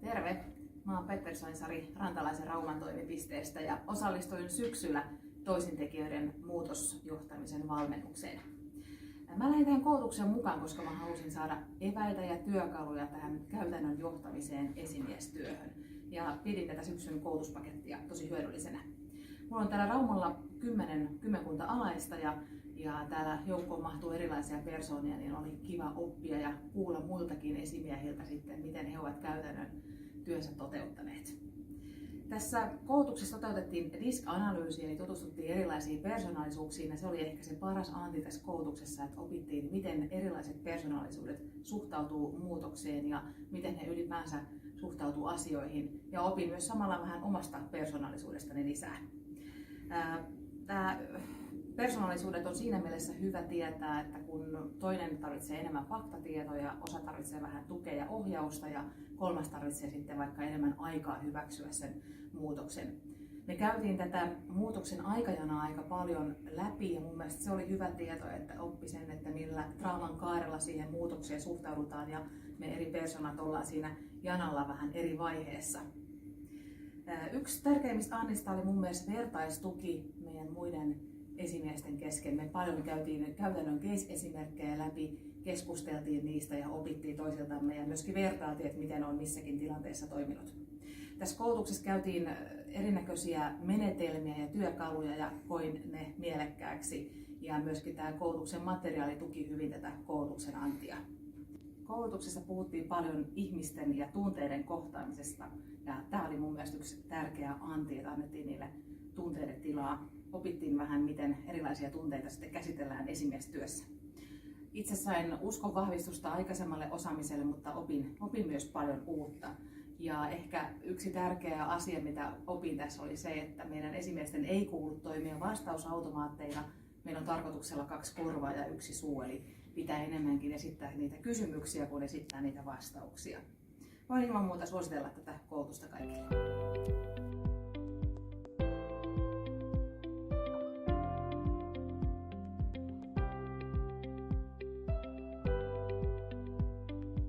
Terve! Mä oon Pettersson-Sari Rantalaisen Rauman toimipisteestä ja osallistuin syksyllä toisintekijöiden muutosjohtamisen valmennukseen. Mä lähdin tähän koulutukseen mukaan, koska mä halusin saada eväitä ja työkaluja tähän käytännön johtamiseen esimiestyöhön. Ja pidin tätä syksyn koulutuspakettia tosi hyödyllisenä. Mulla on täällä Raumalla kymmenkunta alaista ja täällä joukkoon mahtuu erilaisia persoonia, niin oli kiva oppia ja kuulla muiltakin esimiehiltä sitten, miten he ovat käytännön työnsä toteuttaneet. Tässä koulutuksessa toteutettiin DISC-analyysiä, eli tutustuttiin erilaisiin persoonallisuuksiin, ja se oli ehkä se paras anti tässä koulutuksessa, että opittiin, miten erilaiset persoonallisuudet suhtautuu muutokseen ja miten he ylipäänsä suhtautuu asioihin, ja opin myös samalla vähän omasta persoonallisuudestani lisää. Persoonallisuudet on siinä mielessä hyvä tietää, että kun toinen tarvitsee enemmän faktatietoja, osa tarvitsee vähän tukea ja ohjausta ja kolmas tarvitsee sitten vaikka enemmän aikaa hyväksyä sen muutoksen. Me käytiin tätä muutoksen aikajanaa aika paljon läpi ja mun mielestä se oli hyvä tieto, että oppi sen, että millä draaman kaarella siihen muutokseen suhtaudutaan ja me eri persoonat ollaan siinä janalla vähän eri vaiheessa. Yksi tärkeimmistä annista oli mun mielestä vertaistuki meidän muiden esimiesten kesken. Me paljon käytiin käytännön case-esimerkkejä läpi, keskusteltiin niistä ja opittiin toisiltamme ja myöskin vertailtiin, että miten on missäkin tilanteessa toiminut. Tässä koulutuksessa käytiin erinäköisiä menetelmiä ja työkaluja ja koin ne mielekkääksi. Ja myöskin tämä koulutuksen materiaali tuki hyvin tätä koulutuksen antia. Koulutuksessa puhuttiin paljon ihmisten ja tunteiden kohtaamisesta ja tämä oli mun mielestä yksi tärkeä anti, että annettiin niille tunteiden tilaa. Opittiin vähän, miten erilaisia tunteita sitten käsitellään esimiestyössä. Itse sain uskon vahvistusta aikaisemmalle osaamiselle, mutta opin myös paljon uutta. Ja ehkä yksi tärkeä asia, mitä opin tässä, oli se, että meidän esimiesten ei kuulu toimia vastausautomaatteina. Meillä on tarkoituksella 2 korvaa ja 1 suu, eli pitää enemmänkin esittää niitä kysymyksiä kuin esittää niitä vastauksia. Voin ilman muuta suositella tätä koulutusta kaikille.